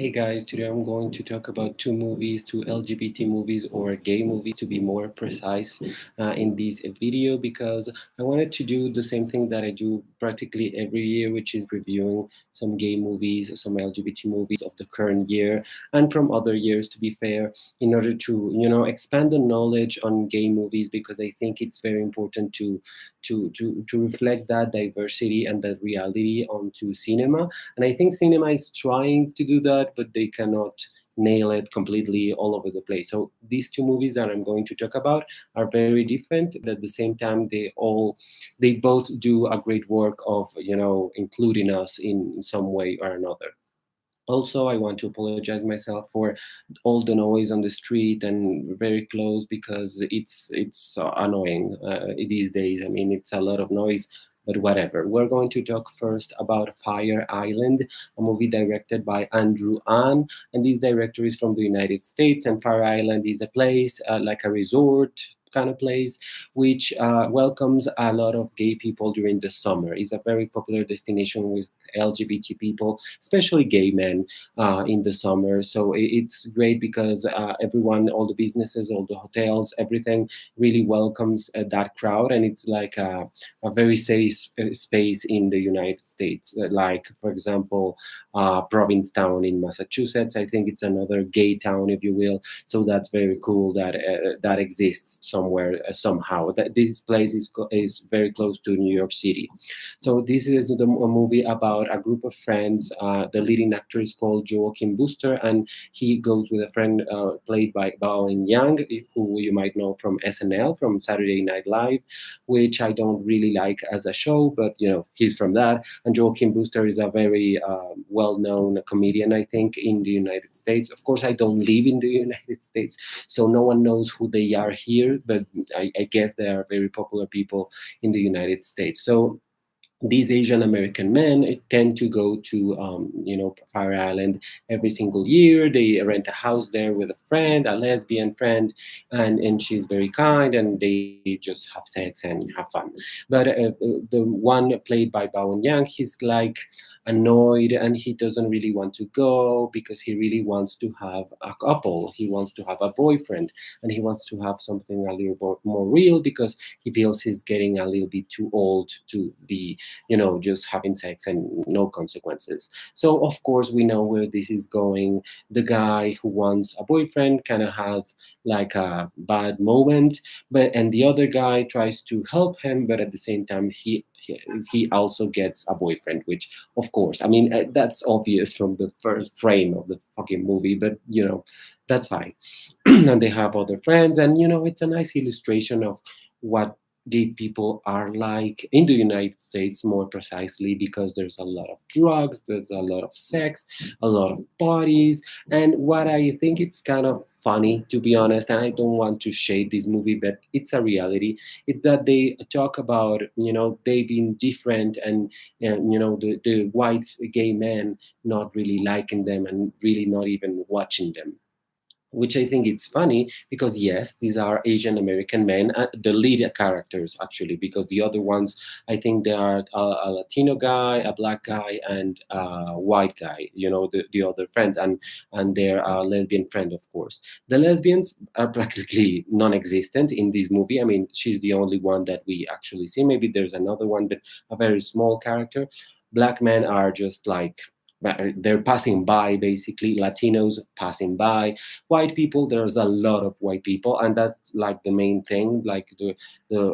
Hey guys, today I'm going to talk about two movies, two LGBT movies or gay movies to be more precise in this video because I wanted to do the same thing that I do practically every year, which is reviewing some gay movies, some LGBT movies of the current year and from other years, to be fair, in order to, expand the knowledge on gay movies because I think it's very important to reflect that diversity and that reality onto cinema. And I think cinema is trying to do that, but they cannot nail it completely all over the place. So these two movies that I'm going to talk about are very different, but at the same time they both do a great work of, including us in some way or another. Also, I want to apologize myself for all the noise on the street and very close because it's annoying these days. I mean, it's a lot of noise, but whatever. We're going to talk first about Fire Island, a movie directed by Andrew Ahn, and this director is from the United States. And Fire Island is a place like a resort kind of place which welcomes a lot of gay people during the summer. It's a very popular destination with LGBT people, especially gay men, in the summer. So it's great because everyone, all the businesses, all the hotels, everything really welcomes that crowd, and it's like a very safe space in the United States. Like, for example, Provincetown in Massachusetts. I think it's another gay town, if you will. So that's very cool that that exists somewhere somehow. That this place is very close to New York City. So this is a movie about a group of friends. The leading actor is called Joaquin Booster, and he goes with a friend played by Bowen Yang, who you might know from SNL, from Saturday Night Live, which I don't really like as a show, but he's from that. And Joaquin Booster is a very well-known comedian, I think, in the United States. Of course, I don't live in the United States, so no one knows who they are here, but I guess they are very popular people in the United States. So these Asian American men tend to go to, Fire Island every single year. They rent a house there with a friend, a lesbian friend, and she's very kind, and they just have sex and have fun. But the one played by Bowen Yang, he's like annoyed, and he doesn't really want to go because he really wants to have a couple. He wants to have a boyfriend, and he wants to have something a little more real because he feels he's getting a little bit too old to be just having sex and no consequences. So, of course, we know where this is going. The guy who wants a boyfriend kind of has like a bad moment, and the other guy tries to help him, but at the same time, he also gets a boyfriend, which, of course, I mean, that's obvious from the first frame of the fucking movie, but that's fine. And they have other friends, and it's a nice illustration of what gay people are like in the United States, more precisely, because there's a lot of drugs, there's a lot of sex, a lot of parties. And what I think it's kind of funny, to be honest, and I don't want to shade this movie, but it's a reality. It's that they talk about, they being different, and the white gay men not really liking them and really not even watching them, which I think it's funny because yes, these are Asian American men, the lead characters actually, because the other ones, I think they are a Latino guy, a black guy, and a white guy. The other friends, and their lesbian friend, of course. The lesbians are practically non-existent in this movie. I mean, she's the only one that we actually see. Maybe there's another one, but a very small character. Black men are just like, they're passing by, basically. Latinos passing by. White people, there's a lot of white people, and that's like the main thing, like the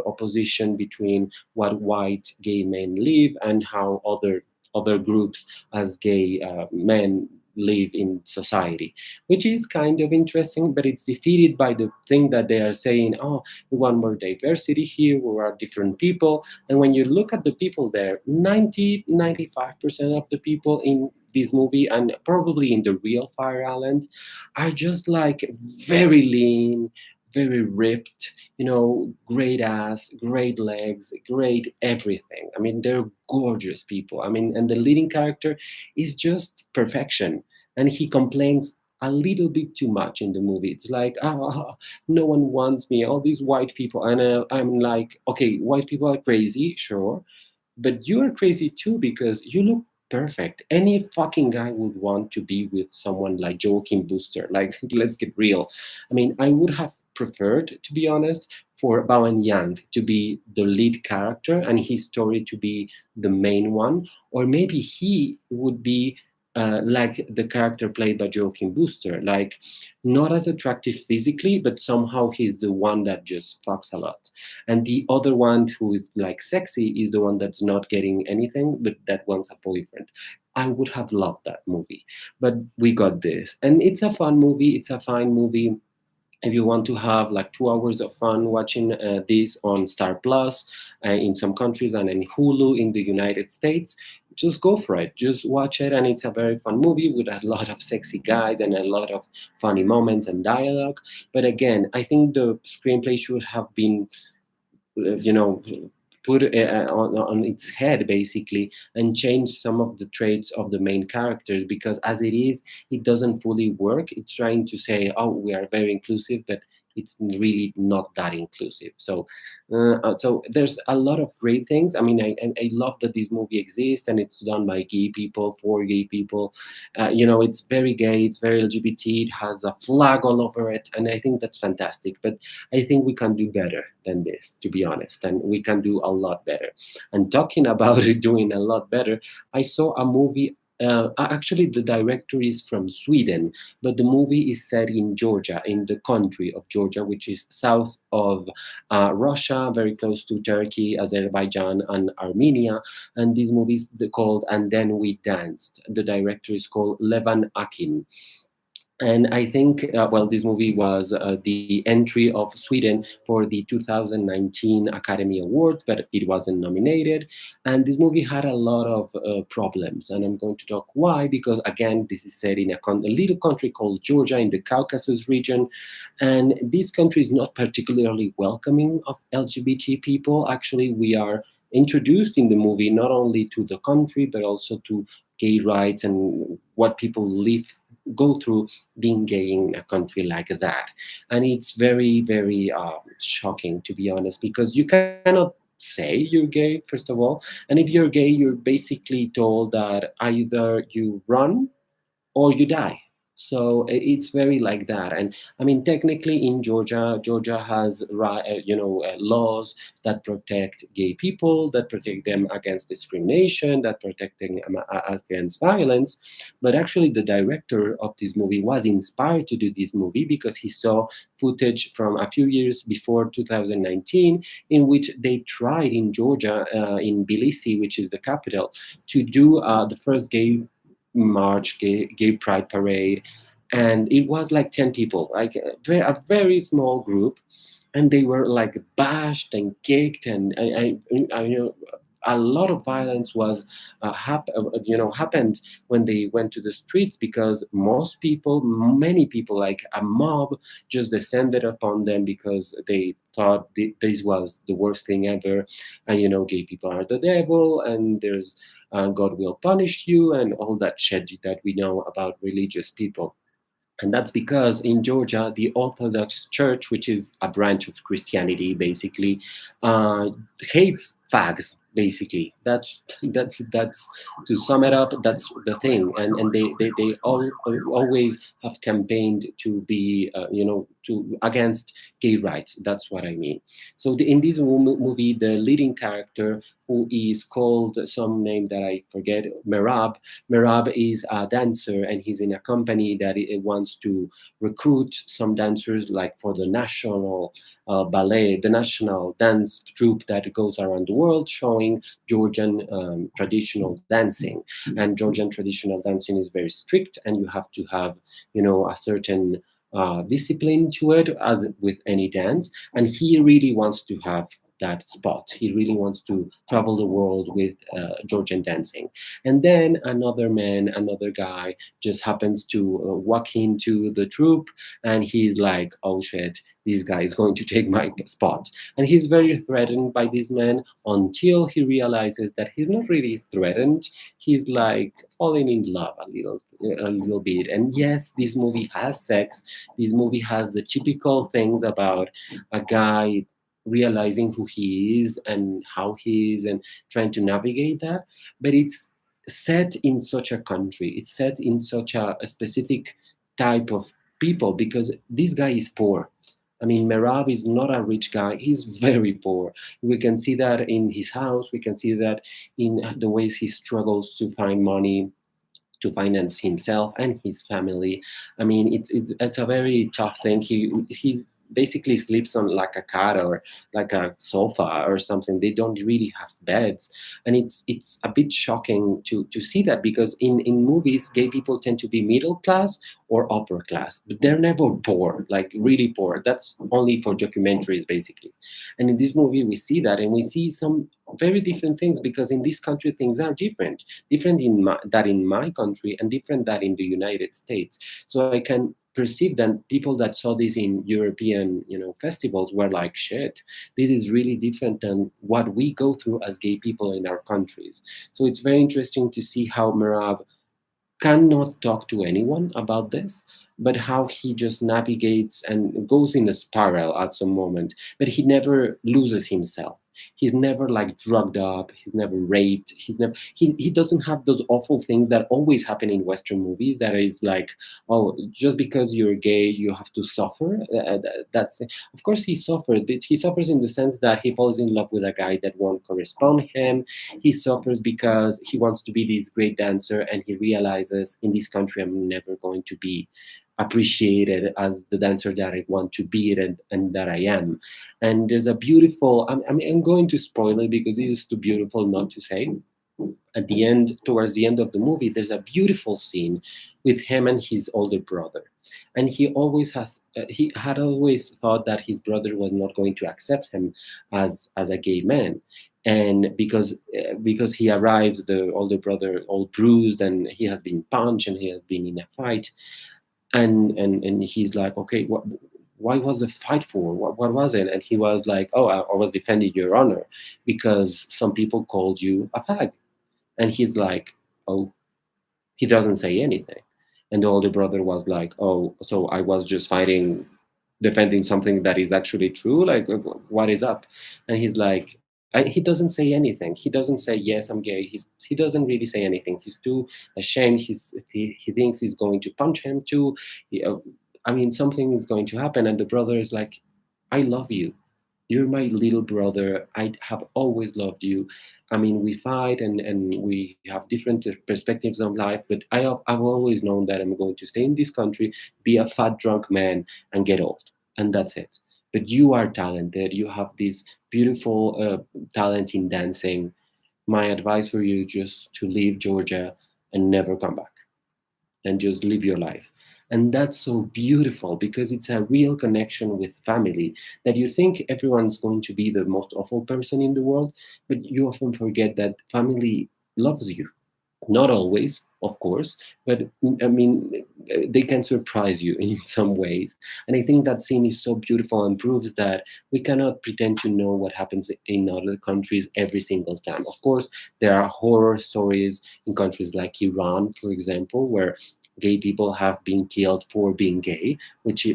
opposition between what white gay men live and how other groups as gay men live in society, which is kind of interesting, but it's defeated by the thing that they are saying, oh, we want more diversity here, we are different people. And when you look at the people there, 95% of the people in this movie, and probably in the real Fire Island, are just like very lean, very ripped, great ass, great legs, great everything. I mean, they're gorgeous people. I mean, and the leading character is just perfection. And he complains a little bit too much in the movie. It's like, no one wants me, all these white people. And I'm like, okay, white people are crazy, sure, but you are crazy too because you look perfect. Any fucking guy would want to be with someone like Joaquin Booster. Like, let's get real. I mean, I would have preferred, to be honest, for Bowen Yang to be the lead character and his story to be the main one, or maybe he would be. Like the character played by Joaquin Booster, like not as attractive physically, but somehow he's the one that just fucks a lot, and the other one who is like sexy is the one that's not getting anything but that wants a boyfriend. I would have loved that movie, but we got this, and it's a fun movie, it's a fine movie. If you want to have like 2 hours of fun watching this on Star Plus in some countries and in Hulu in the United States, just go for it. Just watch it, and it's a very fun movie with a lot of sexy guys and a lot of funny moments and dialogue. But again, I think the screenplay should have been you know put on its head basically and change some of the traits of the main characters, because as it is, it doesn't fully work. It's trying to say, oh, we are very inclusive, but it's really not that inclusive. So there's a lot of great things. I mean, I love that this movie exists and it's done by gay people for gay people. It's very gay, it's very LGBT, it has a flag all over it, and I think that's fantastic. But I think we can do better than this, to be honest, and we can do a lot better. And talking about it, doing a lot better, I saw a movie. Actually, the director is from Sweden, but the movie is set in Georgia, in the country of Georgia, which is south of Russia, very close to Turkey, Azerbaijan, and Armenia. And this movie is called "And Then We Danced." The director is called Levan Akin. And I think, well, this movie was the entry of Sweden for the 2019 Academy Award, but it wasn't nominated. And this movie had a lot of problems. And I'm going to talk why, because again, this is set in a little country called Georgia in the Caucasus region. And this country is not particularly welcoming of LGBT people. Actually, we are introduced in the movie not only to the country, but also to gay rights and what people live go through being gay in a country like that. And it's very, very shocking, to be honest, because you cannot say you're gay, first of all. And if you're gay, you're basically told that either you run or you die. So it's very like that. And I mean, technically in Georgia, Georgia has laws that protect gay people, that protect them against discrimination, that protect them against violence. But actually, the director of this movie was inspired to do this movie because he saw footage from a few years before 2019, in which they tried in Georgia, in Tbilisi, which is the capital, to do the first gay march, gay pride parade, and it was like 10 people, like a very small group, and they were like bashed and kicked, and a lot of violence was happened when they went to the streets, because many people, like a mob, just descended upon them because they thought this was the worst thing ever, and gay people are the devil, and there's God will punish you, and all that shit that we know about religious people. And that's because in Georgia, the Orthodox Church, which is a branch of Christianity, basically, uh, hates fags. Basically, that's to sum it up. That's the thing, and they always have campaigned to be to against gay rights. That's what I mean. So in this movie, the leading character, who is called some name that I forget, Merab is a dancer, and he's in a company that it wants to recruit some dancers, like for the national ballet, the national dance troupe that goes around the world, showing Georgian traditional dancing. And Georgian traditional dancing is very strict, and you have to have, a certain discipline to it, as with any dance. And he really wants to have that spot. He really wants to travel the world with Georgian dancing. And then another man, another guy, just happens to walk into the troupe, and he's like, oh shit, this guy is going to take my spot. And he's very threatened by this man, until he realizes that he's not really threatened. He's like falling in love a little bit. And yes, this movie has sex. This movie has the typical things about a guy realizing who he is and how he is and trying to navigate that. But it's set in such a country. It's set in such a specific type of people because this guy is poor. I mean, Merab is not a rich guy. He's very poor. We can see that in his house. We can see that in the ways he struggles to find money to finance himself and his family. I mean, it's a very tough thing. He basically sleeps on like a cot or like a sofa or something. They don't really have beds, and it's a bit shocking to see that because in movies, gay people tend to be middle class or upper class, but they're never poor, like really poor. That's only for documentaries, basically. And in this movie, we see that, and we see some very different things because in this country things are different that in my country and different that in the United States. So I can perceive that people that saw this in European, festivals were like, shit, this is really different than what we go through as gay people in our countries. So it's very interesting to see how Merab cannot talk to anyone about this, but how he just navigates and goes in a spiral at some moment, but he never loses himself. He's never like drugged up, he's never raped, he doesn't have those awful things that always happen in Western movies that is like, oh, just because you're gay you have to suffer. That's of course he suffers, but he suffers in the sense that he falls in love with a guy that won't correspond him. He suffers because he wants to be this great dancer and he realizes in this country I'm never going to be appreciated as the dancer that I want to be and that I am. And there's a beautiful, I'm going to spoil it because it is too beautiful not to say. At the end, towards the end of the movie, there's a beautiful scene with him and his older brother. And he had always thought that his brother was not going to accept him as a gay man. And because he arrives, the older brother all bruised and he has been punched and he has been in a fight, and he's like, okay, why was the fight for? What was it? And he was like, oh, I was defending your honor because some people called you a fag. And he's like, oh, he doesn't say anything. And the older brother was like, oh, so I was just fighting, defending something that is actually true. Like, what is up? And he's like, he doesn't say anything. He doesn't say yes, I'm gay. He doesn't really say anything. He's too ashamed. He thinks he's going to punch him too. I mean, something is going to happen. And the brother is like, I love you. You're my little brother. I have always loved you. I mean, we fight and we have different perspectives on life, but I've always known that I'm going to stay in this country, be a fat drunk man, and get old, and that's it. But you are talented. You have this beautiful talent in dancing. My advice for you is just to leave Georgia and never come back and just live your life. And that's so beautiful because it's a real connection with family that you think everyone's going to be the most awful person in the world, but you often forget that family loves you. Not always, of course, but I mean, they can surprise you in some ways. And I think that scene is so beautiful and proves that we cannot pretend to know what happens in other countries every single time. Of course, there are horror stories in countries like Iran, for example, where gay people have been killed for being gay,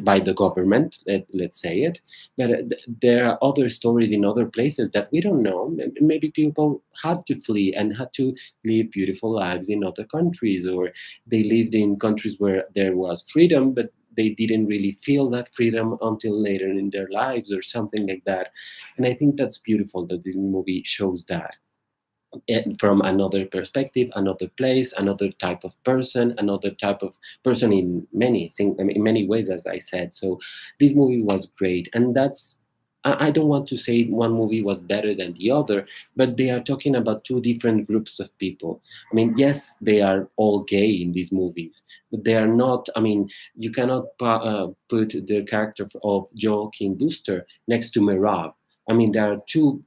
by the government, let's say it. But there are other stories in other places that we don't know. Maybe people had to flee and had to live beautiful lives in other countries, or they lived in countries where there was freedom, but they didn't really feel that freedom until later in their lives or something like that. And I think that's beautiful that this movie shows that from another perspective, another place, another type of person, another type of person in many things, I mean, in many ways, as I said. So this movie was great, and that's. I don't want to say one movie was better than the other, but they are talking about two different groups of people. I mean, yes, they are all gay in these movies, but they are not. I mean, you cannot put the character of Joaquin Booster next to Merab. I mean, there are two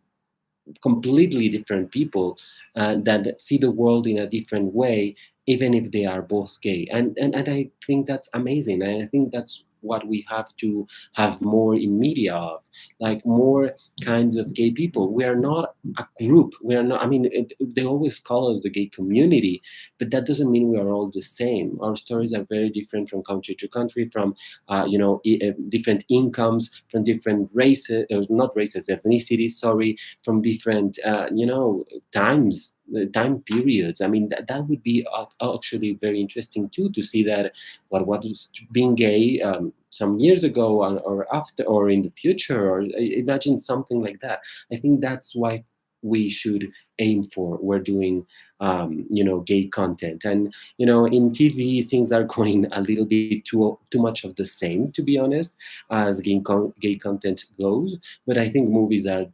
completely different people that see the world in a different way, even if they are both gay. And I think that's amazing. And I think that's what we have to have more in media of, like more kinds of gay people. We are not a group. We are not, I mean, they always call us the gay community, but that doesn't mean we are all the same. Our stories are very different from country to country, from, different incomes, from different races, not races, ethnicities, sorry, from different times time periods. I mean, that would be actually very interesting too, to see that what was being gay some years ago, or after, or in the future, or imagine something like that. I think that's why we should aim for. We're doing gay content, and in TV things are going a little bit too much of the same, to be honest, as gay content goes. But I think movies are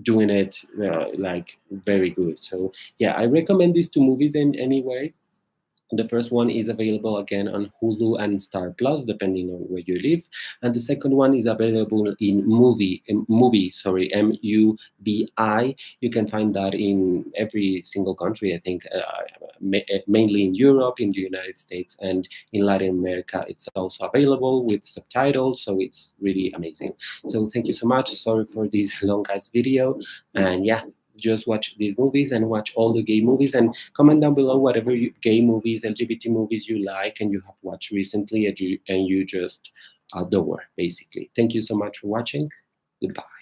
doing it like very good. So yeah, I recommend these two movies in anyway. The first one is available again on Hulu and Star Plus, depending on where you live, and the second one is available in movie. Sorry, MUBI. You can find that in every single country. I think mainly in Europe, in the United States, and in Latin America. It's also available with subtitles, so it's really amazing. So thank you so much. Sorry for this long ass video, and yeah, just watch these movies and watch all the gay movies, and comment down below whatever gay movies, LGBT movies you like and you have watched recently, and you just adore, basically. Thank you so much for watching. Goodbye.